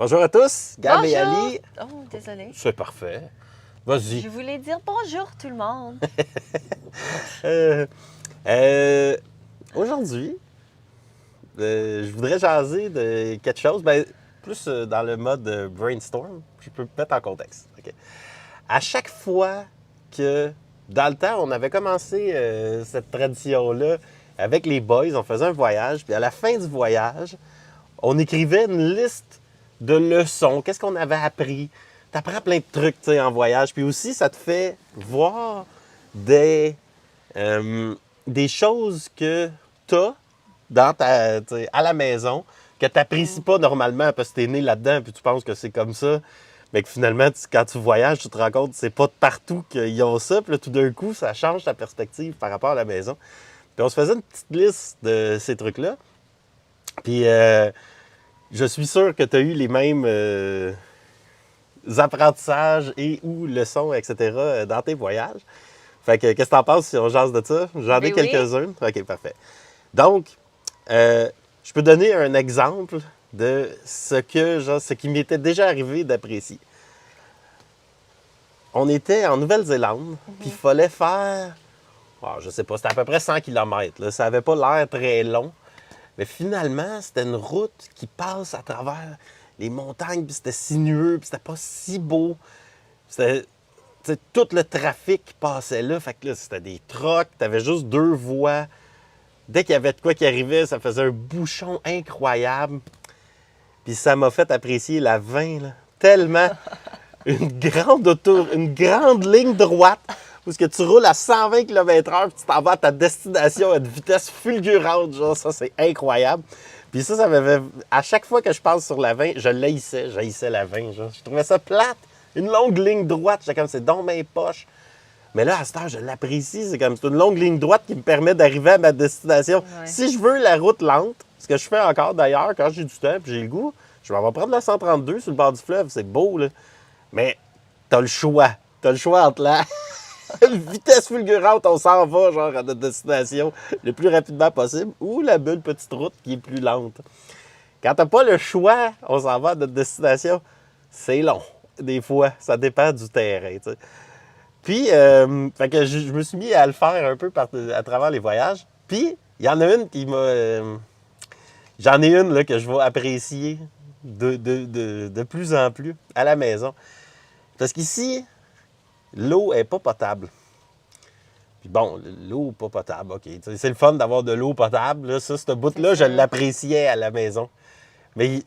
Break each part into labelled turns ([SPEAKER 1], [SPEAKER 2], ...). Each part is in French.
[SPEAKER 1] Bonjour à tous, Gab et
[SPEAKER 2] Bonjour!
[SPEAKER 1] Ali.
[SPEAKER 2] Oh, désolée.
[SPEAKER 1] C'est parfait. Vas-y.
[SPEAKER 2] Je voulais dire bonjour tout le monde.
[SPEAKER 1] Euh, euh, Aujourd'hui, je voudrais jaser de quelque chose, plus dans le mode brainstorm. Je peux mettre en contexte. OK. À chaque fois que, dans le temps, on avait commencé cette tradition-là avec les boys, on faisait un voyage, puis à la fin du voyage, on écrivait une liste de leçons. Qu'est-ce qu'on avait appris? Tu apprends plein de trucs en voyage. Puis aussi, ça te fait voir des, des choses que tu as à la maison que tu n'apprécies pas normalement parce que tu es né là-dedans puis tu penses que c'est comme ça. Mais que finalement, quand tu voyages, tu te rends compte que c'est pas de partout qu'ils ont ça. Puis là, tout d'un coup, ça change ta perspective par rapport à la maison. Puis on se faisait une petite liste de ces trucs-là. Puis je suis sûr que tu as eu les mêmes apprentissages et ou leçons, etc. Dans tes voyages. Fait que, qu'est-ce que t'en penses si on jase de ça? J'en ai
[SPEAKER 2] Ben oui.
[SPEAKER 1] quelques-unes. OK, parfait. Donc, je peux donner un exemple de ce qui m'était déjà arrivé d'apprécier. On était en Nouvelle-Zélande, puis il fallait faire, je sais pas, c'était à peu près 100 km. Ça n'avait pas l'air très long. Mais finalement, c'était une route qui passe à travers les montagnes, puis c'était sinueux, puis c'était pas si beau. C'était, tout le trafic qui passait là. Fait que là, c'était des trucks, t'avais juste deux voies. Dès qu'il y avait de quoi qui arrivait, ça faisait un bouchon incroyable. Puis ça m'a fait apprécier la 20, là, tellement. Une grande ligne droite où que tu roules à 120 km/h puis tu t'en vas à ta destination à une vitesse fulgurante. Genre, ça, c'est incroyable. Puis ça m'avait... À chaque fois que je passe sur la 20, j'haïssais la 20. Genre. Je trouvais ça plate. Une longue ligne droite. J'étais comme, c'est dans mes poches. Mais là, à cette heure, je l'apprécie. C'est comme, c'est une longue ligne droite qui me permet d'arriver à ma destination.
[SPEAKER 2] Ouais.
[SPEAKER 1] Si je veux la route lente, ce que je fais encore d'ailleurs, quand j'ai du temps et j'ai le goût, je vais prendre la 132 sur le bord du fleuve. C'est beau, là. Mais t'as le choix. T'as le choix entre la vitesse fulgurante, on s'en va genre à notre destination le plus rapidement possible, ou la bulle petite route qui est plus lente. Quand t'as pas le choix, on s'en va à notre destination, c'est long. Des fois, ça dépend du terrain. T'sais. Puis, fait que je me suis mis à le faire un peu à travers les voyages. Puis, il y en a une qui m'a... j'en ai une là, que je vais apprécier de plus en plus à la maison. Parce qu'ici, l'eau n'est pas potable. Puis bon, l'eau pas potable, OK. C'est le fun d'avoir de l'eau potable. Là. Ça, ce bout-là, je l'appréciais à la maison. Mais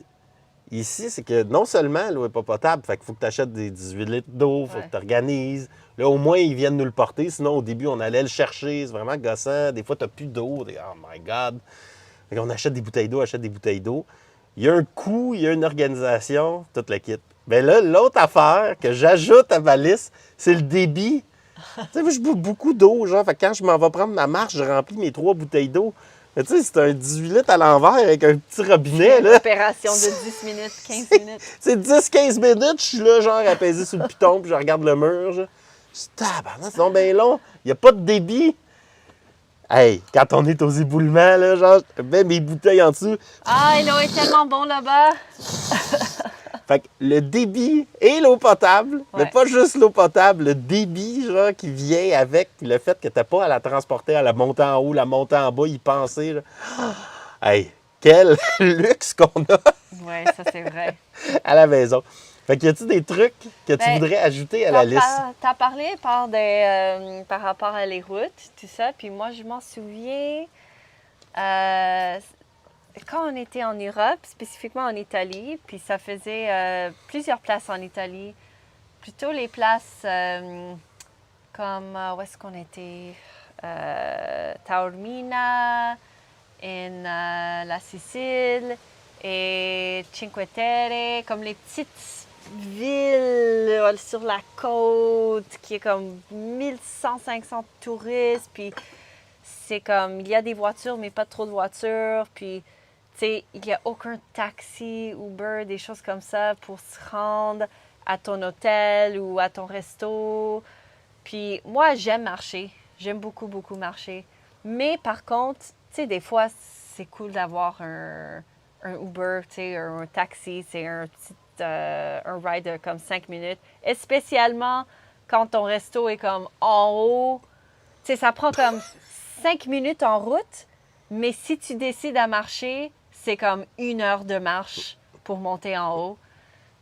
[SPEAKER 1] ici, c'est que non seulement l'eau n'est pas potable, fait qu'il faut que tu achètes des 18 litres d'eau, il faut que tu organises. Là, au moins, ils viennent nous le porter. Sinon, au début, on allait le chercher. C'est vraiment gossant. Des fois, tu n'as plus d'eau. Oh my God! Fait qu'on achète des bouteilles d'eau, Il y a un coût, il y a une organisation, tout le kit. Mais là, l'autre affaire que j'ajoute à ma liste, c'est le débit. Tu sais, moi, je bois beaucoup d'eau, genre. Fait que quand je m'en vais prendre ma marche, je remplis mes 3 bouteilles d'eau. Mais tu sais, c'est un 18 litres à l'envers avec un petit robinet,
[SPEAKER 2] Une
[SPEAKER 1] là.
[SPEAKER 2] opération de 10 minutes, 15 minutes.
[SPEAKER 1] C'est 10-15 minutes, je suis là, genre, apaisé sur le piton, puis je regarde le mur, genre. Je dis, tabarnak, c'est donc bien long. Il n'y a pas de débit. Hey, quand on est aux éboulements, là, genre, je mets mes bouteilles en dessous.
[SPEAKER 2] Ah, l'eau est tellement bon là-bas.
[SPEAKER 1] Fait que le débit et l'eau potable, mais
[SPEAKER 2] Ouais.
[SPEAKER 1] pas juste l'eau potable, le débit, genre, qui vient avec le fait que t'as pas à la transporter, à la monter en haut, la monter en bas, y penser, là. Hey, quel luxe qu'on a
[SPEAKER 2] Oui, ça c'est vrai.
[SPEAKER 1] à la maison. Fait que y a-tu des trucs que tu
[SPEAKER 2] Ben,
[SPEAKER 1] voudrais ajouter à la liste?
[SPEAKER 2] T'as parlé par rapport à les routes, tout ça, puis moi je m'en souviens quand on était en Europe, spécifiquement en Italie, puis ça faisait plusieurs places en Italie, plutôt les places comme où est-ce qu'on était Taormina, la Sicile et Cinque Terre, comme les petites villes sur la côte qui est comme 1100-500 touristes, puis c'est comme, il y a des voitures, mais pas trop de voitures, puis tu sais, il n'y a aucun taxi, Uber, des choses comme ça pour se rendre à ton hôtel ou à ton resto. Puis moi, j'aime marcher. J'aime beaucoup, beaucoup marcher. Mais par contre, tu sais, des fois, c'est cool d'avoir un Uber, tu sais, un taxi, c'est un petit un ride de comme 5 minutes. Et spécialement quand ton resto est comme en haut. Tu sais, ça prend comme 5 minutes en route, mais si tu décides à marcher, c'est comme 1 heure de marche pour monter en haut.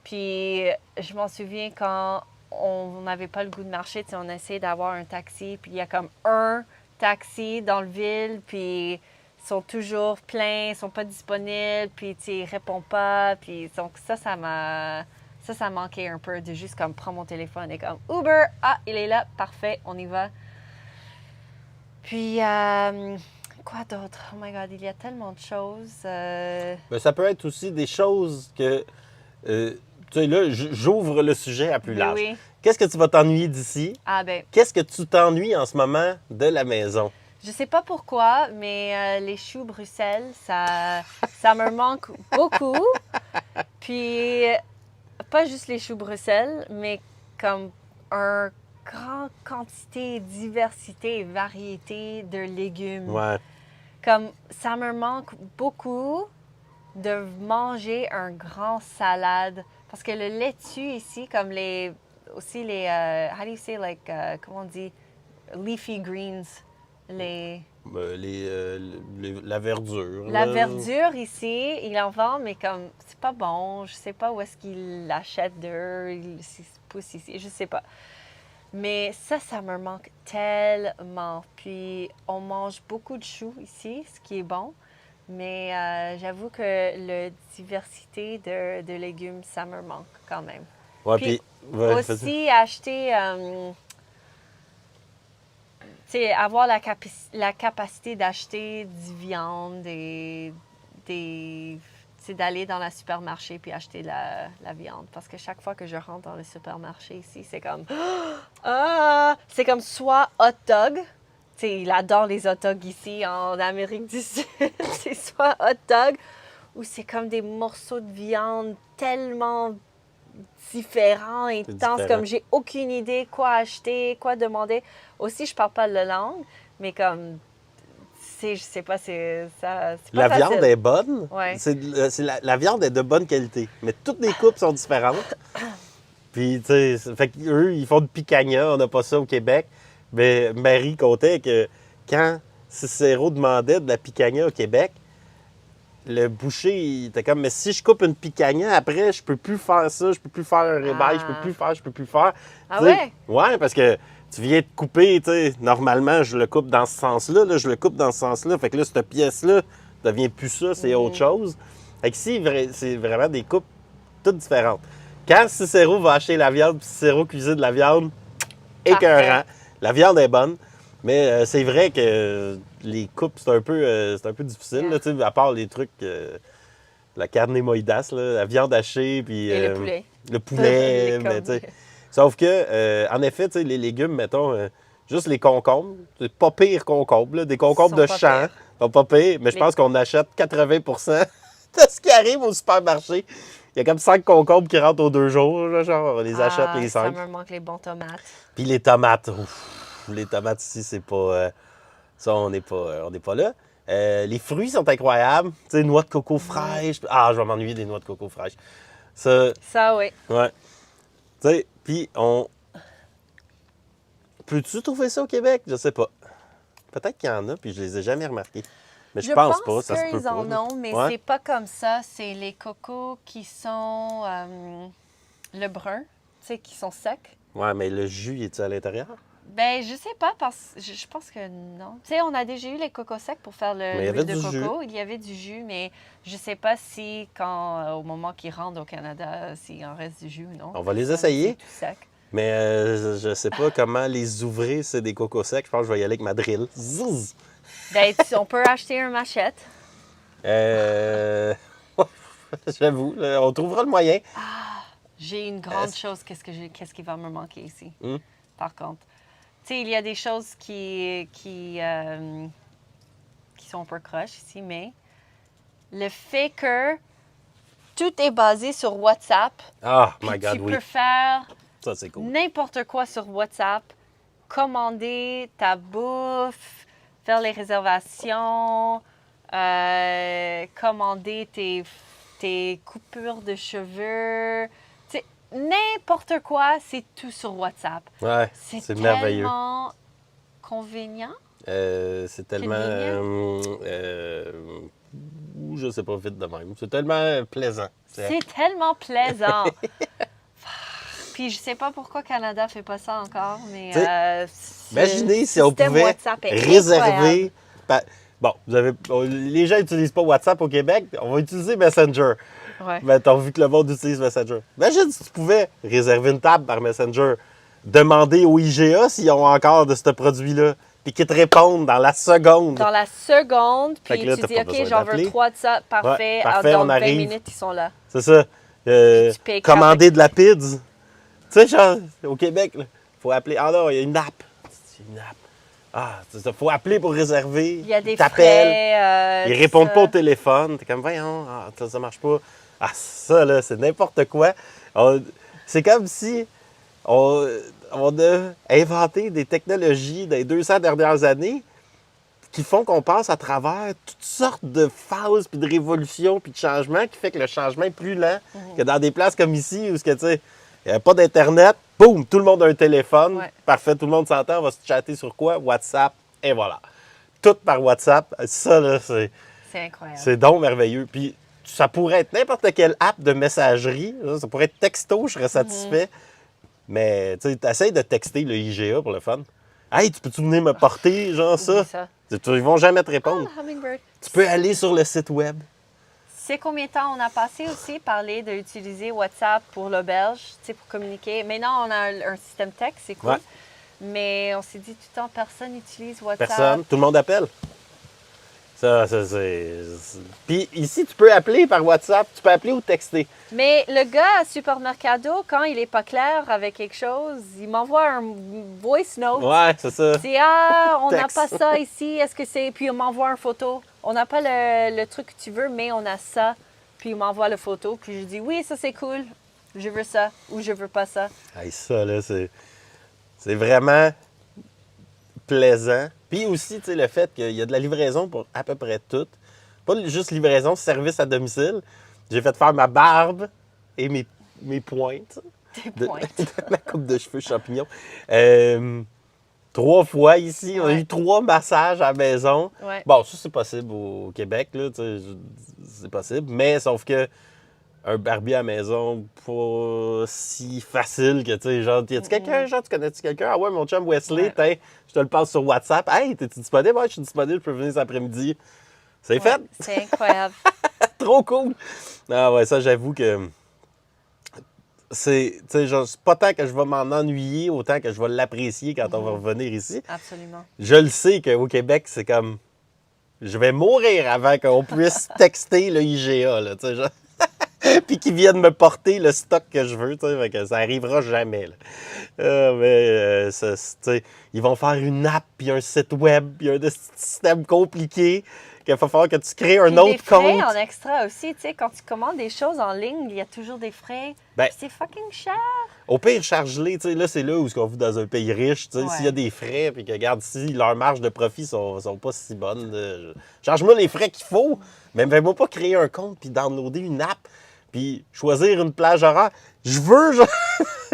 [SPEAKER 2] Puis je m'en souviens quand on n'avait pas le goût de marcher, tu sais, on essayait d'avoir un taxi, puis il y a comme un taxi dans le ville, puis ils sont toujours pleins, ils sont pas disponibles, puis tu sais, ils répondent pas, puis donc ça manquait un peu de juste comme prendre mon téléphone et comme Uber, ah, il est là, parfait, on y va. Puis quoi d'autre? Oh my God, il y a tellement de choses.
[SPEAKER 1] Ben, ça peut être aussi des choses que... tu sais, là, j'ouvre le sujet à plus
[SPEAKER 2] Ben
[SPEAKER 1] large.
[SPEAKER 2] oui.
[SPEAKER 1] Qu'est-ce que tu vas t'ennuyer d'ici?
[SPEAKER 2] Ah ben,
[SPEAKER 1] Qu'est-ce que tu t'ennuies en ce moment de la maison?
[SPEAKER 2] je sais pas pourquoi, mais les choux Bruxelles, ça me manque beaucoup. Puis, pas juste les choux Bruxelles, mais comme une grande quantité, diversité et variété de légumes.
[SPEAKER 1] Ouais.
[SPEAKER 2] Comme ça me manque beaucoup de manger un grand salade. Parce que le laitue ici, comme aussi les, how do you say, like, comment on dit, leafy greens, les...
[SPEAKER 1] La verdure.
[SPEAKER 2] La
[SPEAKER 1] là.
[SPEAKER 2] verdure ici, il en vend, mais comme, c'est pas bon. Je sais pas où est-ce qu'il l'achète d'eux, s'il se pousse ici, je sais pas. Mais ça me manque tellement. Puis, on mange beaucoup de choux ici, ce qui est bon. Mais j'avoue que la diversité de légumes, ça me manque quand même.
[SPEAKER 1] Ouais,
[SPEAKER 2] Puis
[SPEAKER 1] ouais,
[SPEAKER 2] aussi acheter, tu sais, avoir la capacité d'acheter du viande et tu sais, d'aller dans le supermarché puis acheter la viande. Parce que chaque fois que je rentre dans le supermarché ici, c'est comme, c'est comme soit hot dog. Tu sais, il adore les hot dogs ici en Amérique du Sud. C'est soit hot dog ou c'est comme des morceaux de viande tellement différents, intenses,
[SPEAKER 1] différent.
[SPEAKER 2] comme j'ai aucune idée quoi acheter, quoi demander. Aussi, je parle pas la langue, mais comme, je sais pas, c'est pas
[SPEAKER 1] La
[SPEAKER 2] facile.
[SPEAKER 1] viande est bonne.
[SPEAKER 2] Ouais.
[SPEAKER 1] La viande est de bonne qualité. Mais toutes les coupes sont différentes. Puis, tu sais, fait qu'eux, ils font de picanha. On n'a pas ça au Québec. Mais Marie comptait que quand Cicero demandait de la picanha au Québec, le boucher, il était comme, mais si je coupe une picanha, après, je peux plus faire ça, je peux plus faire un ribeye, je peux plus faire.
[SPEAKER 2] Ah
[SPEAKER 1] Tu sais,
[SPEAKER 2] ouais?
[SPEAKER 1] Ouais, parce que tu viens de couper, tu sais, normalement, je le coupe dans ce sens-là, là, je le coupe dans ce sens-là. Fait que là, cette pièce-là devient plus ça, c'est autre chose. Fait que ici, c'est vraiment des coupes toutes différentes. Quand Cicero va acheter la viande, puis Cicero cuisine de la viande, écœurant. La viande est bonne, mais c'est vrai que les coupes, c'est un peu difficile, là, tu sais, à part les trucs, la carne moïdas, la viande hachée, puis...
[SPEAKER 2] Et le poulet.
[SPEAKER 1] Le poulet,
[SPEAKER 2] Les
[SPEAKER 1] mais tu sais...
[SPEAKER 2] cornets.
[SPEAKER 1] Sauf que, en effet, tu sais, les légumes, mettons, juste les concombres, c'est pas pire concombres, là, des concombres
[SPEAKER 2] Sont
[SPEAKER 1] de
[SPEAKER 2] pas
[SPEAKER 1] champ,
[SPEAKER 2] pires.
[SPEAKER 1] sont pas pires, mais je pense qu'on achète 80 de ce qui arrive au supermarché. Il y a comme 5 concombres qui rentrent aux 2 jours, là, genre, on les achète les
[SPEAKER 2] Ça
[SPEAKER 1] 5.
[SPEAKER 2] me manque les bons tomates.
[SPEAKER 1] Puis les tomates, ouf, les tomates ici, c'est pas... ça, on n'est pas là. Les fruits sont incroyables. Tu sais, noix de coco fraîches. Ah, je vais m'ennuyer des noix de coco fraîches. Ça,
[SPEAKER 2] Ça, oui.
[SPEAKER 1] ouais. Tu sais, puis on... Peux-tu trouver ça au Québec? Je sais pas. Peut-être qu'il y en a, puis je les ai jamais remarqués. Mais je pense pas, ça se peut
[SPEAKER 2] qu'ils
[SPEAKER 1] pas.
[SPEAKER 2] en
[SPEAKER 1] là.
[SPEAKER 2] ont, mais
[SPEAKER 1] Ouais.
[SPEAKER 2] c'est pas comme ça. C'est les cocos qui sont le brun, tu sais, qui sont secs.
[SPEAKER 1] Ouais, mais le jus, il est-tu à l'intérieur?
[SPEAKER 2] Ben, je sais pas, parce je pense que non. Tu sais, on a déjà eu les cocos secs pour faire
[SPEAKER 1] Mais il y
[SPEAKER 2] l'huile
[SPEAKER 1] avait
[SPEAKER 2] de
[SPEAKER 1] du
[SPEAKER 2] coco. Il y avait du jus, mais je sais pas si, au moment qu'ils rentrent au Canada, s'il en reste du jus ou non.
[SPEAKER 1] On va les
[SPEAKER 2] Ça,
[SPEAKER 1] essayer.
[SPEAKER 2] c'est tout sec.
[SPEAKER 1] Mais je sais pas comment les ouvrir, c'est des cocos secs. Je pense que je vais y aller avec ma drill. Zouz!
[SPEAKER 2] Ben, on peut acheter un machette.
[SPEAKER 1] J'avoue, là, on trouvera le moyen.
[SPEAKER 2] J'ai une grande chose, qu'est-ce qui va me manquer ici,
[SPEAKER 1] Hmm.
[SPEAKER 2] par contre. Tu sais, il y a des choses qui sont un peu croches ici, mais le fait que tout est basé sur WhatsApp,
[SPEAKER 1] Ah,
[SPEAKER 2] puis
[SPEAKER 1] my God,
[SPEAKER 2] tu
[SPEAKER 1] oui.
[SPEAKER 2] peux faire
[SPEAKER 1] Ça, c'est cool.
[SPEAKER 2] n'importe quoi sur WhatsApp, commander ta bouffe, faire les réservations, commander tes tes coupures de cheveux. Tu sais, n'importe quoi, c'est tout sur WhatsApp.
[SPEAKER 1] Ouais, c'est merveilleux.
[SPEAKER 2] Tellement convenient.
[SPEAKER 1] C'est tellement... je sais pas vite de même. C'est tellement plaisant.
[SPEAKER 2] C'est tellement plaisant. Puis je sais pas pourquoi Canada fait pas ça encore, mais
[SPEAKER 1] imaginez si on pouvait réserver... Bon, les gens n'utilisent pas WhatsApp au Québec, on va utiliser Messenger.
[SPEAKER 2] Ouais.
[SPEAKER 1] Mais t'as vu que le monde utilise Messenger. Imagine si tu pouvais réserver une table par Messenger, demander au IGA s'ils ont encore de ce produit-là, puis qu'ils te répondent dans la seconde.
[SPEAKER 2] Dans la seconde, puis
[SPEAKER 1] là,
[SPEAKER 2] tu dis, OK, j'en veux 3 de ça, parfait.
[SPEAKER 1] Ouais, parfait,
[SPEAKER 2] dans
[SPEAKER 1] on
[SPEAKER 2] 20
[SPEAKER 1] arrive.
[SPEAKER 2] minutes, ils sont là.
[SPEAKER 1] C'est ça.
[SPEAKER 2] Tu payes
[SPEAKER 1] Commander de la pizza. Tu sais, genre, au Québec, il faut appeler. Ah non, il y a une app. C'est une app. Ah, il faut appeler pour réserver.
[SPEAKER 2] Il y a des
[SPEAKER 1] frais. Ils
[SPEAKER 2] tout
[SPEAKER 1] répondent
[SPEAKER 2] ça.
[SPEAKER 1] pas au téléphone. T'es comme, voyons, ça marche pas. Ah, ça, là, c'est n'importe quoi. C'est comme si on a inventé des technologies dans les 200 dernières années qui font qu'on passe à travers toutes sortes de phases, puis de révolutions, puis de changements, qui fait que le changement est plus lent que dans des places comme ici, où il n'y a pas d'Internet, boum, tout le monde a un téléphone, parfait, tout le monde s'entend, on va se chatter sur quoi? WhatsApp, et voilà. Tout par WhatsApp, ça, là,
[SPEAKER 2] C'est incroyable.
[SPEAKER 1] c'est donc merveilleux. Puis ça pourrait être n'importe quelle app de messagerie, là, ça pourrait être texto, je serais satisfait. Mais tu essaies de texter le IGA pour le fun. Hey, tu peux-tu venir me porter, genre ça? Ils vont jamais te répondre.
[SPEAKER 2] Hummingbird.
[SPEAKER 1] Tu peux aller sur le site web.
[SPEAKER 2] C'est combien de temps on a passé aussi parler d'utiliser WhatsApp pour l'auberge, tu sais, pour communiquer. Maintenant, on a un système texte, c'est cool.
[SPEAKER 1] Ouais.
[SPEAKER 2] Mais on s'est dit tout le temps, personne n'utilise WhatsApp.
[SPEAKER 1] Personne. Tout le monde appelle. Ça, c'est... Puis ici, tu peux appeler par WhatsApp, tu peux appeler ou texter.
[SPEAKER 2] Mais le gars à Supermercado, quand il n'est pas clair avec quelque chose, il m'envoie un voice note.
[SPEAKER 1] Ouais, c'est ça.
[SPEAKER 2] C'est on n'a
[SPEAKER 1] Texte.
[SPEAKER 2] pas ça ici, est-ce que c'est. Puis il m'envoie une photo. On n'a pas le truc que tu veux, mais on a ça. Puis il m'envoie la photo. Puis je dis oui, ça c'est cool. Je veux ça ou je veux pas ça.
[SPEAKER 1] Hey, ça, là, c'est vraiment plaisant. Puis aussi, tu sais, le fait qu'il y a de la livraison pour à peu près tout. Pas juste livraison, service à domicile. J'ai fait faire ma barbe et mes pointes.
[SPEAKER 2] Des pointes.
[SPEAKER 1] Ma coupe de cheveux champignons. 3 fois ici. On a eu 3 massages à la maison.
[SPEAKER 2] Ouais.
[SPEAKER 1] Bon, ça, c'est possible au Québec, là, tu sais, c'est possible. Mais sauf que un barbier à la maison, pas si facile que, tu sais, genre, y a-tu quelqu'un, genre, tu connais-tu quelqu'un? Ah ouais, mon chum Wesley,
[SPEAKER 2] Ouais.
[SPEAKER 1] je te le passe sur WhatsApp. Hey, t'es-tu disponible? Ouais, je suis disponible, je peux venir cet après-midi. C'est fait!
[SPEAKER 2] C'est incroyable.
[SPEAKER 1] Trop cool! Ah ouais, ça, j'avoue que c'est, tu sais, genre, c'est pas tant que je vais m'en ennuyer, autant que je vais l'apprécier quand on va revenir ici.
[SPEAKER 2] Absolument.
[SPEAKER 1] Je le sais qu'au Québec, c'est comme, je vais mourir avant qu'on puisse texter le IGA, là, tu sais, genre. Puis qu'ils viennent me porter le stock que je veux, tu sais, fait que ça arrivera jamais, là. Mais, tu sais, ils vont faire une app, puis un site web, puis un système compliqué, qu'il va falloir que tu crées un
[SPEAKER 2] Puis
[SPEAKER 1] autre
[SPEAKER 2] des frais
[SPEAKER 1] compte.
[SPEAKER 2] en extra aussi, tu sais, quand tu commandes des choses en ligne, il y a toujours des frais.
[SPEAKER 1] Ben,
[SPEAKER 2] Puis c'est fucking cher.
[SPEAKER 1] Au pire, charge-les, tu sais, là, c'est là où on vit dans un pays riche, tu sais,
[SPEAKER 2] Ouais.
[SPEAKER 1] s'il y a des frais, puis que, regarde, si leurs marges de profit sont pas si bonnes, charge-moi les frais qu'il faut, mais fais-moi pas créer un compte, puis downloader une app, puis choisir une plage horaire. Je veux, genre,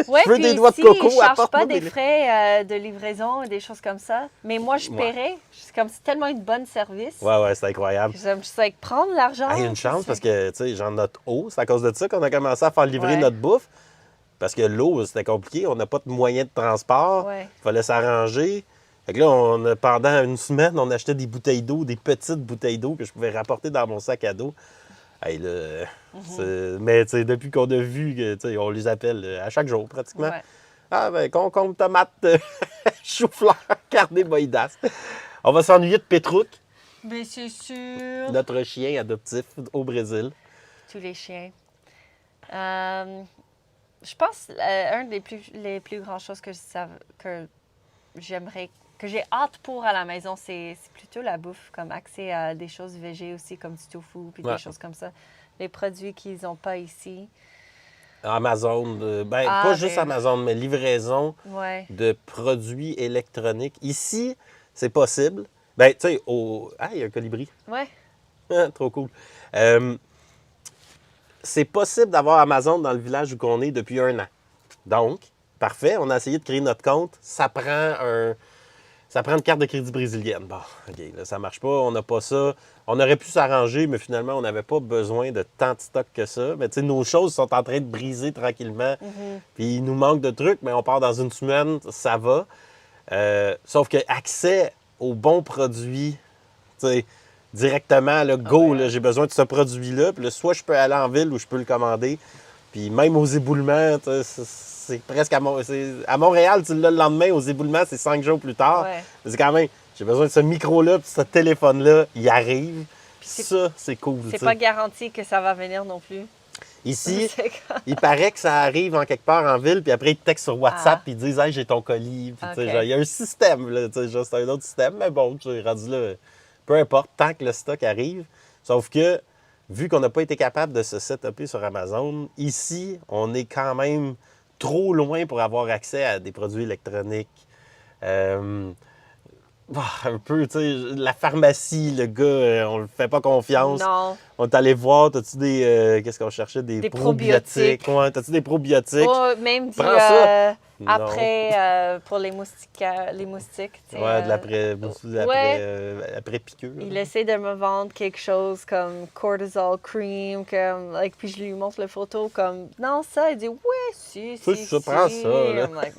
[SPEAKER 2] Ouais,
[SPEAKER 1] je veux
[SPEAKER 2] puis
[SPEAKER 1] des noix de
[SPEAKER 2] ici,
[SPEAKER 1] coco,
[SPEAKER 2] ils ne chargent
[SPEAKER 1] apporte-moi
[SPEAKER 2] pas des
[SPEAKER 1] des-
[SPEAKER 2] frais de livraison et des choses comme ça. Mais moi, je paierais. C'est comme c'est tellement une bonne service.
[SPEAKER 1] Ouais, c'est incroyable.
[SPEAKER 2] J'aime juste avec prendre l'argent.
[SPEAKER 1] Hey, une chance,
[SPEAKER 2] c'est-
[SPEAKER 1] parce que, tu sais, genre, notre eau, c'est à cause de ça qu'on a commencé à faire livrer
[SPEAKER 2] Ouais.
[SPEAKER 1] notre bouffe, parce que l'eau, c'était compliqué, on n'a pas de moyen de transport,
[SPEAKER 2] Ouais.
[SPEAKER 1] il fallait s'arranger. Fait que là, pendant une semaine, on achetait des bouteilles d'eau, des petites bouteilles d'eau que je pouvais rapporter dans mon sac à dos. Hey, là, mais tu sais, depuis qu'on a vu que, tu sais, on les appelle à chaque jour pratiquement.
[SPEAKER 2] Ouais.
[SPEAKER 1] Ah, ben, concombre, tomate, chou-fleur, carnet-moïdas. On va s'ennuyer de Petrouc,
[SPEAKER 2] Mais c'est sûr.
[SPEAKER 1] notre chien adoptif au Brésil.
[SPEAKER 2] Tous les chiens. Je pense un les plus grandes choses que j'aimerais, que j'ai hâte pour à la maison, c'est plutôt la bouffe, comme accès à des choses végé aussi, comme du tofu, puis
[SPEAKER 1] Ouais.
[SPEAKER 2] des choses comme ça. Les produits qu'ils n'ont pas ici.
[SPEAKER 1] Amazon,
[SPEAKER 2] Ah,
[SPEAKER 1] pas juste
[SPEAKER 2] ben-
[SPEAKER 1] Amazon, mais livraison
[SPEAKER 2] Ouais.
[SPEAKER 1] de produits électroniques. Ici, c'est possible. Ben, tu sais, ah, il y a un colibri.
[SPEAKER 2] Ouais.
[SPEAKER 1] Ah, trop cool. c'est possible d'avoir Amazon dans le village où on est depuis 1 an. Donc, parfait, on a essayé de créer notre compte. Ça prend une carte de crédit brésilienne. Bon, OK, là, ça marche pas, on n'a pas ça. On aurait pu s'arranger, mais finalement, on n'avait pas besoin de tant de stock que ça. Mais tu sais, nos choses sont en train de briser tranquillement. Puis il nous manque de trucs, mais on part dans une semaine, ça va. Sauf que accès aux bons produits, tu sais, directement, là, go, là, j'ai besoin de ce produit-là. Puis là, soit je peux aller en ville ou je peux le commander. Puis même aux éboulements, tu sais, c'est presque à Montréal, tu l'as le lendemain, aux éboulements, c'est 5 jours plus tard.
[SPEAKER 2] Ouais.
[SPEAKER 1] Mais c'est quand même, j'ai besoin de ce micro-là, puis ce téléphone-là, il arrive. Puis ça, c'est cool.
[SPEAKER 2] C'est
[SPEAKER 1] tu sais.
[SPEAKER 2] pas garanti que ça va venir non plus.
[SPEAKER 1] Ici,
[SPEAKER 2] C'est comme-
[SPEAKER 1] il paraît que ça arrive en quelque part en ville, puis après, ils te textent sur WhatsApp,
[SPEAKER 2] Ah.
[SPEAKER 1] puis ils disent « Hey, j'ai ton colis. » Puis, tu sais,
[SPEAKER 2] Ok.
[SPEAKER 1] genre, il y a un système, là, tu sais, genre, c'est un autre système, mais bon, tu sais, rendu là, peu importe, tant que le stock arrive. Sauf que, vu qu'on n'a pas été capable de se setuper sur Amazon, ici, on est quand même trop loin pour avoir accès à des produits électroniques. Un peu, tu sais, la pharmacie, le gars, on le fait pas confiance.
[SPEAKER 2] Non.
[SPEAKER 1] On est allé voir, t'as-tu des. Qu'est-ce qu'on cherchait? Des probiotiques.
[SPEAKER 2] probiotiques.
[SPEAKER 1] Ouais, t'as-tu des probiotiques?
[SPEAKER 2] Oh, même dit
[SPEAKER 1] Prends ça.
[SPEAKER 2] après pour les moustiques. Tu sais,
[SPEAKER 1] Ouais, de l'après piqûre.
[SPEAKER 2] il essaie de me vendre quelque chose comme cortisol cream, comme, like, puis je lui montre la photo comme non, ça. Il dit ouais, si.
[SPEAKER 1] Ça, prends ça, là.
[SPEAKER 2] I'm like,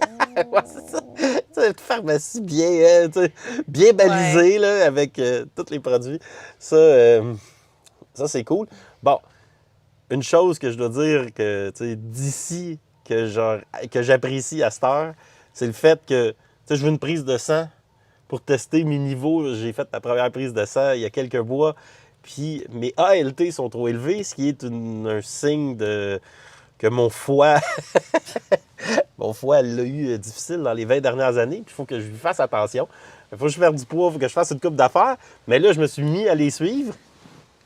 [SPEAKER 1] Ouais, c'est ça. Tu sais, une pharmacie bien, tu sais, bien balisée, là, avec tous les produits. Ça, c'est cool. Bon, une chose que je dois dire que, tu sais, d'ici, que j'apprécie à cette heure, c'est le fait que, tu sais, je veux une prise de sang pour tester mes niveaux. J'ai fait ma première prise de sang il y a quelques mois, puis mes ALT sont trop élevés, ce qui est un signe que mon foie, l'a eu difficile dans les 20 dernières années, puis il faut que je lui fasse attention. Il faut que je fasse du poids, il faut que je fasse une coupe d'affaires. Mais là, je me suis mis à les suivre.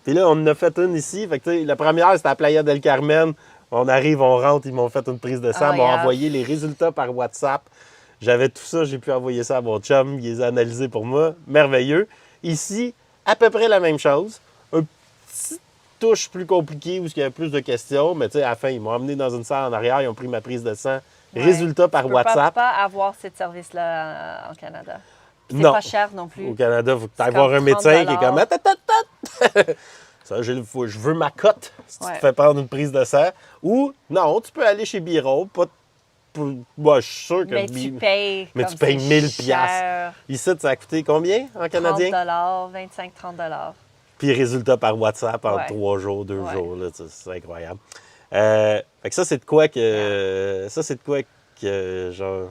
[SPEAKER 1] Puis là, on en a fait une ici. Fait que, tu sais, la première, c'était à Playa del Carmen. On arrive, on rentre, ils m'ont fait une prise de sang,
[SPEAKER 2] Oh,
[SPEAKER 1] m'ont
[SPEAKER 2] yeah.
[SPEAKER 1] envoyé les résultats par WhatsApp. J'avais tout ça, j'ai pu envoyer ça à mon chum, il les a analysés pour moi. Merveilleux. Ici, à peu près la même chose. Un petit touche plus compliquée où il y avait plus de questions, mais tu sais, à la fin, ils m'ont emmené dans une salle en arrière, ils ont pris ma prise de sang.
[SPEAKER 2] Ouais.
[SPEAKER 1] Résultat par
[SPEAKER 2] Tu peux
[SPEAKER 1] WhatsApp.
[SPEAKER 2] pas avoir ce service-là en Canada. C'est
[SPEAKER 1] Non.
[SPEAKER 2] pas cher non plus.
[SPEAKER 1] Au Canada, il faut que tu ailles
[SPEAKER 2] C'est
[SPEAKER 1] voir
[SPEAKER 2] comme
[SPEAKER 1] un médecin qui est
[SPEAKER 2] 30
[SPEAKER 1] comme Attends. Ça, je veux ma cote si tu
[SPEAKER 2] Ouais.
[SPEAKER 1] te fais prendre une prise de sang. Ou non, tu peux aller chez Biro. Moi, je suis sûr que
[SPEAKER 2] Mais tu payes.
[SPEAKER 1] Mais
[SPEAKER 2] comme
[SPEAKER 1] tu payes
[SPEAKER 2] c'est
[SPEAKER 1] 1000
[SPEAKER 2] cher.
[SPEAKER 1] Ici, ça a coûté combien en canadien?
[SPEAKER 2] 30 $, 25-30 $.
[SPEAKER 1] Puis résultat par WhatsApp en
[SPEAKER 2] Ouais.
[SPEAKER 1] 3 jours, 2
[SPEAKER 2] Ouais.
[SPEAKER 1] jours. Là, c'est incroyable. Fait que ça, c'est de quoi que. Ça, c'est de quoi que genre.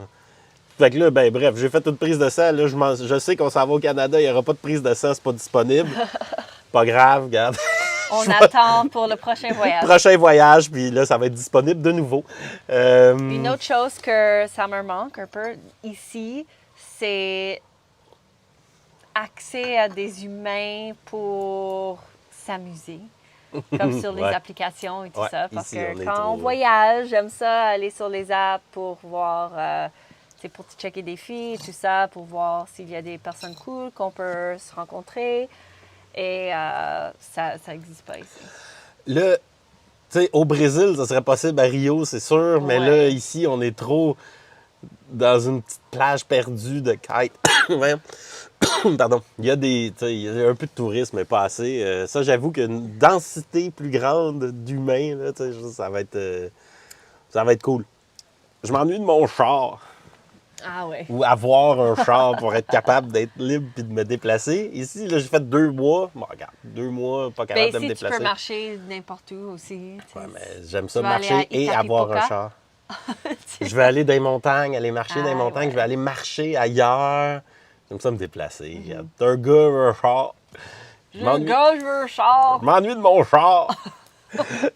[SPEAKER 1] Fait que là, ben bref, j'ai fait une prise de sang. Là, je sais qu'on s'en va au Canada, il n'y aura pas de prise de sang, c'est pas disponible. Pas grave, regarde.
[SPEAKER 2] On attend pour le prochain voyage.
[SPEAKER 1] Prochain voyage, puis là, ça va être disponible de nouveau.
[SPEAKER 2] Une autre chose que ça me manque un peu ici, c'est accès à des humains pour s'amuser, comme sur les
[SPEAKER 1] Ouais.
[SPEAKER 2] applications et tout
[SPEAKER 1] Ouais,
[SPEAKER 2] ça. Parce
[SPEAKER 1] ici, on
[SPEAKER 2] que
[SPEAKER 1] est
[SPEAKER 2] quand
[SPEAKER 1] trop-
[SPEAKER 2] on voyage, j'aime ça aller sur les apps pour voir, tu sais, pour checker des filles et tout ça, pour voir s'il y a des personnes cool qu'on peut se rencontrer. Et ça n'existe pas ici.
[SPEAKER 1] Là, tu sais, au Brésil, ça serait possible à Rio, c'est sûr, mais
[SPEAKER 2] Ouais.
[SPEAKER 1] là, ici, on est trop dans une petite plage perdue de kite. Voyons. Pardon. Il y a il y a un peu de tourisme, mais pas assez. Ça, j'avoue qu'une densité plus grande d'humains, là, tu sais, ça va être cool. Je m'ennuie de mon char.
[SPEAKER 2] Ah ouais.
[SPEAKER 1] Ou avoir un char pour être capable d'être libre puis de me déplacer. Ici, là, j'ai fait 2 mois. Bon, regarde, 2 mois, pas capable
[SPEAKER 2] Ben,
[SPEAKER 1] de me
[SPEAKER 2] si tu
[SPEAKER 1] déplacer.
[SPEAKER 2] peux marcher n'importe où aussi. tu sais.
[SPEAKER 1] Ouais, mais j'aime ça
[SPEAKER 2] Tu vas aller
[SPEAKER 1] marcher
[SPEAKER 2] à
[SPEAKER 1] et avoir un
[SPEAKER 2] Itapipoca?
[SPEAKER 1] char. Je vais aller dans les montagnes, aller marcher dans les
[SPEAKER 2] Ah,
[SPEAKER 1] montagnes.
[SPEAKER 2] ouais.
[SPEAKER 1] Je vais aller marcher ailleurs. J'aime ça me déplacer. Regarde, t'es un gars, un char. Je
[SPEAKER 2] Le
[SPEAKER 1] m'ennuie
[SPEAKER 2] gars, je veux un char.
[SPEAKER 1] je m'ennuie de mon char.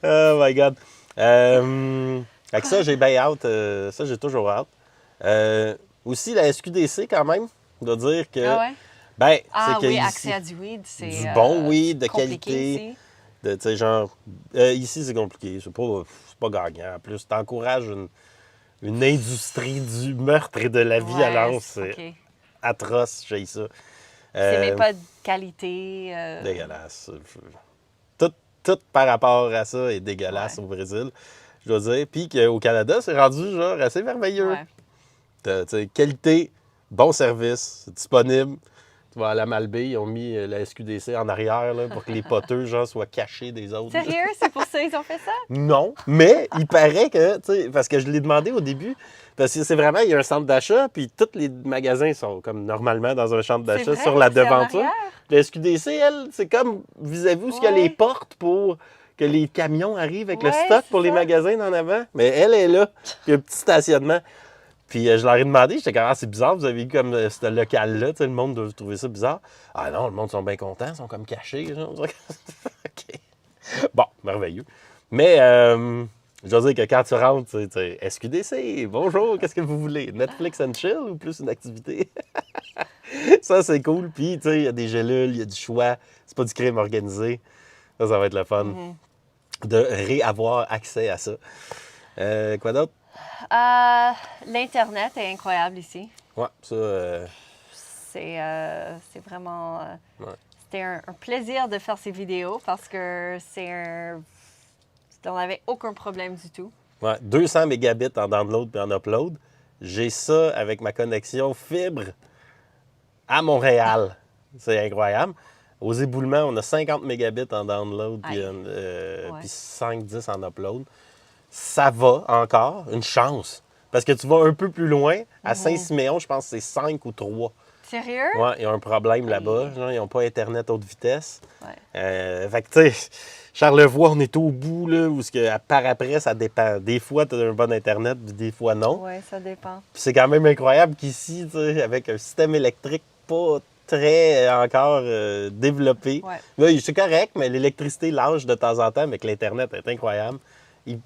[SPEAKER 1] Oh my God. Fait que ça, j'ai bien hâte. Ça, j'ai toujours hâte. Aussi, la SQDC, quand même, doit dire que...
[SPEAKER 2] Ah ouais?
[SPEAKER 1] Ben,
[SPEAKER 2] Ah
[SPEAKER 1] c'est que
[SPEAKER 2] oui,
[SPEAKER 1] ici,
[SPEAKER 2] accès à du weed, c'est
[SPEAKER 1] du bon weed de
[SPEAKER 2] compliqué
[SPEAKER 1] qualité.
[SPEAKER 2] ici.
[SPEAKER 1] Tu sais, genre, ici, c'est compliqué. C'est pas gagnant. En plus, t'encourages une industrie du meurtre et de la violence. C'est
[SPEAKER 2] OK.
[SPEAKER 1] atroce, j'ai ça.
[SPEAKER 2] C'est même pas de qualité.
[SPEAKER 1] Dégueulasse. tout par rapport à ça est dégueulasse
[SPEAKER 2] Ouais.
[SPEAKER 1] au Brésil, je dois dire. Puis qu'au Canada, c'est rendu genre assez merveilleux.
[SPEAKER 2] Ouais.
[SPEAKER 1] Tu sais, qualité, bon service, c'est disponible. Tu vas à la Malbaie, ils ont mis la SQDC en arrière là, pour que les poteux genre, soient cachés des autres.
[SPEAKER 2] Sérieux? C'est pour ça qu'ils ont fait ça?
[SPEAKER 1] Non, mais il paraît que, tu sais, parce que je l'ai demandé au début, parce que c'est vraiment, il y a un centre d'achat, puis tous les magasins sont comme normalement dans un centre d'achat
[SPEAKER 2] vrai?
[SPEAKER 1] sur la
[SPEAKER 2] C'est en
[SPEAKER 1] devanture.
[SPEAKER 2] arrière?
[SPEAKER 1] La SQDC, elle, c'est comme vis-à-vis où il y a
[SPEAKER 2] Ouais.
[SPEAKER 1] les portes pour que les camions arrivent avec le
[SPEAKER 2] Ouais,
[SPEAKER 1] stock
[SPEAKER 2] c'est
[SPEAKER 1] pour les
[SPEAKER 2] ça.
[SPEAKER 1] magasins en avant. Mais elle est là, puis il y a un petit stationnement. Puis je leur ai demandé, j'étais comme, ah, c'est bizarre, vous avez eu comme ce local-là, tu sais, le monde doit trouver ça bizarre. Ah non, le monde sont bien contents, ils sont comme cachés. Genre. OK. Bon, merveilleux. Mais je veux dire que quand tu rentres, tu sais, SQDC, bonjour, qu'est-ce que vous voulez? Netflix and chill ou plus une activité? Ça, c'est cool. Puis, tu sais, il y a des gélules, il y a du choix. C'est pas du crime organisé. Ça va être le fun de réavoir accès à ça. Quoi d'autre?
[SPEAKER 2] L'Internet est incroyable ici.
[SPEAKER 1] Ouais, ça...
[SPEAKER 2] C'est vraiment...
[SPEAKER 1] Ouais.
[SPEAKER 2] C'était un plaisir de faire ces vidéos parce que on n'avait aucun problème du tout.
[SPEAKER 1] Ouais, 200 mégabits en download et en upload. J'ai ça avec ma connexion fibre à Montréal. C'est incroyable. Aux éboulements, on a 50 mégabits en download puis
[SPEAKER 2] Ouais.
[SPEAKER 1] 5-10 en upload. Ça va encore, une chance. Parce que tu vas un peu plus loin. À Saint-Siméon, je pense que c'est 5 ou 3.
[SPEAKER 2] Sérieux?
[SPEAKER 1] Ouais, ils ont un problème là-bas. Genre, ils n'ont pas Internet haute vitesse.
[SPEAKER 2] Ouais.
[SPEAKER 1] Fait que, tu sais, Charlevoix, on est au bout, là, où par après, ça dépend. Des fois, tu as un bon Internet, puis des fois, non.
[SPEAKER 2] Oui, ça dépend.
[SPEAKER 1] Puis c'est quand même incroyable qu'ici, tu sais, avec un système électrique pas très encore développé.
[SPEAKER 2] Ouais.
[SPEAKER 1] Là, c'est correct, mais l'électricité lâche de temps en temps, mais que l'Internet est incroyable.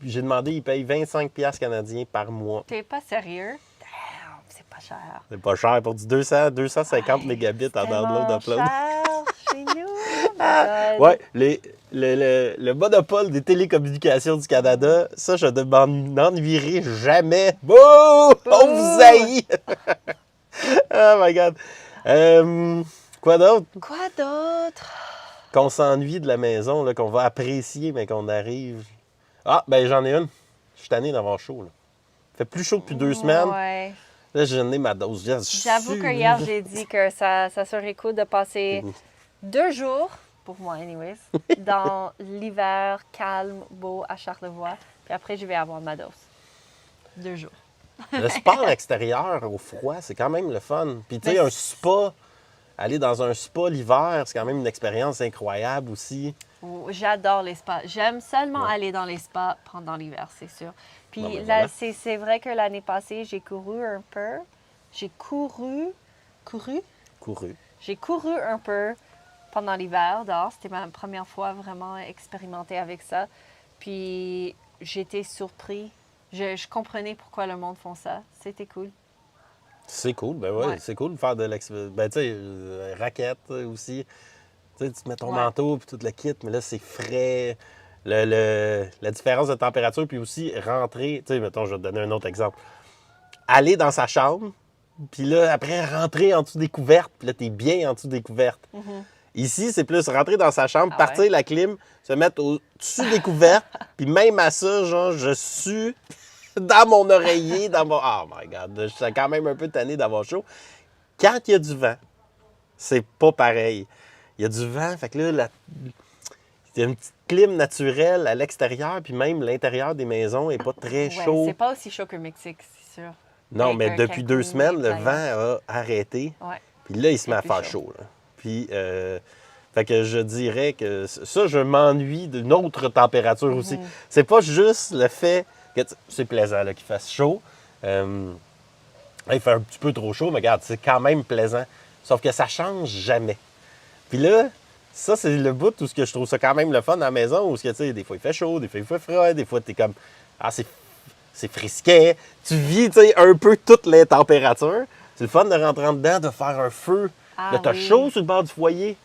[SPEAKER 1] J'ai demandé, ils payent 25$ canadiens par mois.
[SPEAKER 2] T'es pas sérieux? Damn, c'est pas cher.
[SPEAKER 1] C'est pas cher pour du 250 mégabits en download
[SPEAKER 2] Tellement
[SPEAKER 1] upload.
[SPEAKER 2] cher chez nous. Oh my God.
[SPEAKER 1] Ouais, le monopole des télécommunications du Canada, ça, je ne m'en ennuierai jamais. Bouh! On vous haït! Oh my God! Quoi d'autre?
[SPEAKER 2] Quoi d'autre?
[SPEAKER 1] Qu'on s'ennuie de la maison, là, qu'on va apprécier, mais qu'on arrive... Ah, ben j'en ai une. Je suis tanné d'avoir chaud, là. Il fait plus chaud depuis 2 semaines.
[SPEAKER 2] Ouais.
[SPEAKER 1] Là, j'ai donné ma dose.
[SPEAKER 2] J'avoue que hier, j'ai dit que ça serait cool de passer 2 jours, pour moi anyways, dans l'hiver calme, beau à Charlevoix. Puis après, je vais avoir ma dose. 2 jours.
[SPEAKER 1] Le sport extérieur au froid, c'est quand même le fun. Puis tu sais,
[SPEAKER 2] Mais
[SPEAKER 1] un spa, aller dans un spa l'hiver, c'est quand même une expérience incroyable aussi.
[SPEAKER 2] J'adore les spas. J'aime seulement aller dans les spas pendant l'hiver, c'est sûr. Puis
[SPEAKER 1] Bon, ben
[SPEAKER 2] là,
[SPEAKER 1] voilà.
[SPEAKER 2] c'est vrai que l'année passée, j'ai couru un peu. J'ai couru.
[SPEAKER 1] Couru.
[SPEAKER 2] J'ai couru un peu pendant l'hiver dehors. C'était ma première fois vraiment expérimentée avec ça. Puis j'étais surpris. Je comprenais pourquoi le monde font ça. C'était cool.
[SPEAKER 1] C'est cool, ben ouais,
[SPEAKER 2] Ouais.
[SPEAKER 1] c'est cool de faire de l'expérience. Ben tu sais, raquette aussi. Tu sais, tu mets ton
[SPEAKER 2] Ouais.
[SPEAKER 1] manteau puis tout le kit, mais là, c'est frais. La différence de température, puis aussi rentrer. Tu sais, mettons, je vais te donner un autre exemple. Aller dans sa chambre, puis là, après, rentrer en dessous des couvertes, puis là, t'es bien en dessous des couvertes. Ici, c'est plus rentrer dans sa chambre,
[SPEAKER 2] Ah
[SPEAKER 1] partir
[SPEAKER 2] ouais?
[SPEAKER 1] la clim, se mettre au-dessus des couvertes, puis même à ça, genre, je suis dans mon oreiller, dans mon... Oh my God, je suis quand même un peu tanné d'avoir chaud. Quand il y a du vent, c'est pas pareil. Il y a du vent, fait que là, il y a une petite clim naturelle à l'extérieur, puis même l'intérieur des maisons n'est pas très
[SPEAKER 2] Ouais,
[SPEAKER 1] chaud.
[SPEAKER 2] c'est pas aussi chaud que Mexique, c'est sûr.
[SPEAKER 1] Non,
[SPEAKER 2] Avec
[SPEAKER 1] mais
[SPEAKER 2] un
[SPEAKER 1] depuis
[SPEAKER 2] Cancun
[SPEAKER 1] 2 semaines, le
[SPEAKER 2] et Playa.
[SPEAKER 1] vent a arrêté.
[SPEAKER 2] Ouais.
[SPEAKER 1] Puis là, il se
[SPEAKER 2] C'est
[SPEAKER 1] met à
[SPEAKER 2] plus
[SPEAKER 1] faire
[SPEAKER 2] chaud.
[SPEAKER 1] chaud. Là. Puis, fait que je dirais que ça, je m'ennuie d'une autre température aussi. C'est pas juste le fait que c'est plaisant là, qu'il fasse chaud. Il fait un petit peu trop chaud, mais regarde, c'est quand même plaisant. Sauf que ça change jamais. Puis là, ça, c'est le bout où ce que je trouve ça quand même le fun à la maison, où ce que, tu sais, des fois il fait chaud, des fois il fait froid, des fois t'es comme, ah, c'est frisquet. Tu vis, tu sais, un peu toutes les températures. C'est le fun de rentrer en dedans, de faire un feu.
[SPEAKER 2] Ah
[SPEAKER 1] Là, t'as
[SPEAKER 2] oui.
[SPEAKER 1] chaud sur le bord du foyer,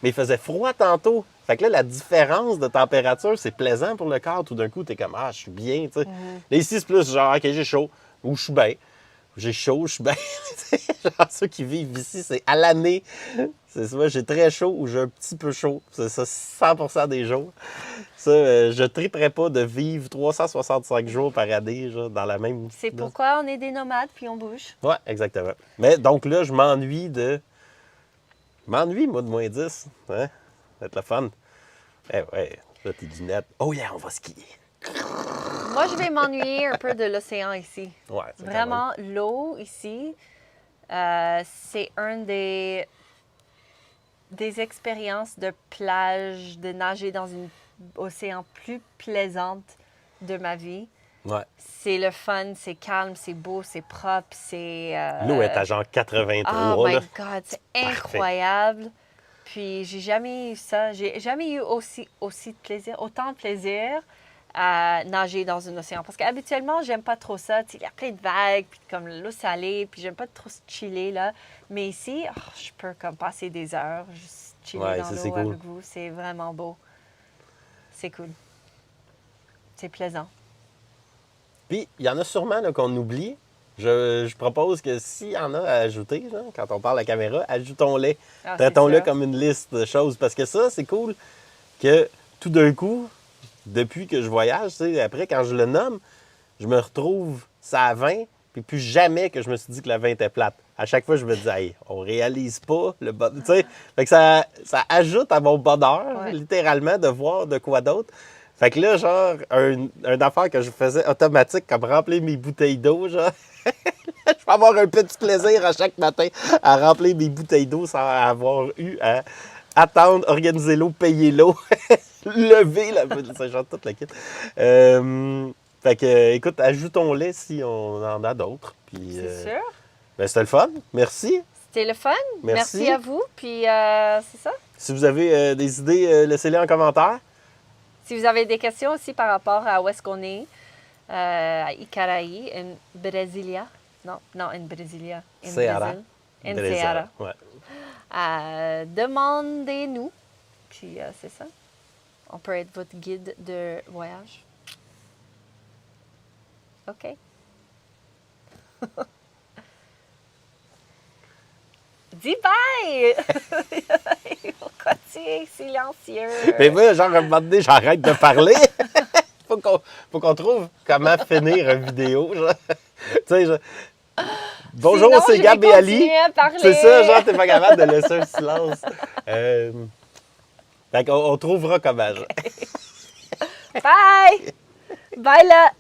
[SPEAKER 1] mais il faisait froid tantôt. Fait que là, la différence de température, c'est plaisant pour le corps. Tout d'un coup, t'es comme, ah, je suis bien, tu sais. Là, ici, c'est plus genre, OK, j'ai chaud, ou je suis bien. j'ai chaud, je suis bien. Genre, ceux qui vivent ici, c'est à l'année. C'est soit j'ai très chaud ou j'ai un petit peu chaud. C'est ça 100% des jours. Ça, je ne triperais pas de vivre 365 jours par année, genre, dans la même.
[SPEAKER 2] C'est pourquoi on est des nomades puis on bouge.
[SPEAKER 1] Ouais, exactement. Mais donc là, je m'ennuie de. Je m'ennuie, moi, de -10. Hein? Ça va être le fun. Eh ouais, là, tes lunettes. Oh yeah, on va skier.
[SPEAKER 2] Moi, je vais m'ennuyer un peu de l'océan ici.
[SPEAKER 1] Ouais, c'est quand
[SPEAKER 2] Vraiment, l'eau ici, c'est un des expériences de plage, de nager dans un océan plus plaisante de ma vie.
[SPEAKER 1] même. Ouais.
[SPEAKER 2] C'est le fun, c'est calme, c'est beau, c'est propre, c'est...
[SPEAKER 1] L'eau est à genre 83,
[SPEAKER 2] Oh my
[SPEAKER 1] là.
[SPEAKER 2] God, c'est incroyable. Puis j'ai jamais eu ça. J'ai jamais eu aussi de plaisir, autant de plaisir à nager dans un océan. Parce qu'habituellement, j'aime pas trop ça. Tu sais, il y a plein de vagues, puis comme l'eau salée, puis j'aime pas trop chiller là. Mais ici, je peux comme passer des heures, juste chiller
[SPEAKER 1] Ouais,
[SPEAKER 2] dans
[SPEAKER 1] ça,
[SPEAKER 2] l'eau
[SPEAKER 1] c'est cool.
[SPEAKER 2] avec vous. C'est vraiment beau. C'est cool. C'est plaisant.
[SPEAKER 1] Puis, il y en a sûrement là, qu'on oublie. Je propose que s'il y en a à ajouter, là, quand on parle à la caméra, ajoutons-les.
[SPEAKER 2] Ah, c'est
[SPEAKER 1] Traitons-le
[SPEAKER 2] sûr.
[SPEAKER 1] comme une liste de choses. Parce que ça, c'est cool que tout d'un coup, depuis que je voyage, tu sais, après, quand je le nomme, je me retrouve ça à 20, puis plus jamais que je me suis dit que la 20 était plate. À chaque fois, je me dis, hey, on réalise pas le bonheur. Tu sais, fait que ça ajoute à mon bonheur,
[SPEAKER 2] Ouais.
[SPEAKER 1] littéralement, de voir de quoi d'autre. Fait que là, genre, une affaire que je faisais automatique, comme remplir mes bouteilles d'eau, genre. Je vais avoir un petit plaisir à chaque matin à remplir mes bouteilles d'eau sans avoir eu à attendre, organiser l'eau, payer l'eau, lever la c'est genre toute la kit. Fait que, écoute, ajoutons-les si on en a d'autres. Puis,
[SPEAKER 2] C'est sûr.
[SPEAKER 1] ben, c'était le fun. Merci.
[SPEAKER 2] C'était le fun.
[SPEAKER 1] Merci.
[SPEAKER 2] À vous. Puis c'est ça.
[SPEAKER 1] Si vous avez des idées, laissez-les en commentaire.
[SPEAKER 2] Si vous avez des questions aussi par rapport à où est-ce qu'on est, à Icaraí, en Brasilia. Non, en Brasilia. En
[SPEAKER 1] Ceará.
[SPEAKER 2] Brésil. En Ceará.
[SPEAKER 1] Ouais.
[SPEAKER 2] Demandez-nous. Puis c'est ça. On peut être votre guide de voyage. OK. Dis bye! Pourquoi tu es silencieux?
[SPEAKER 1] Mais moi, genre, à un moment donné, j'arrête de parler. Faut qu'on trouve comment finir une vidéo. Genre. Tu sais, genre, bonjour,
[SPEAKER 2] Sinon,
[SPEAKER 1] c'est
[SPEAKER 2] je
[SPEAKER 1] Gab
[SPEAKER 2] vais
[SPEAKER 1] et Ali.
[SPEAKER 2] continuer à parler.
[SPEAKER 1] C'est ça, genre, t'es pas capable de laisser un silence. Fait qu'on trouvera comment. Genre.
[SPEAKER 2] Bye! Bye là!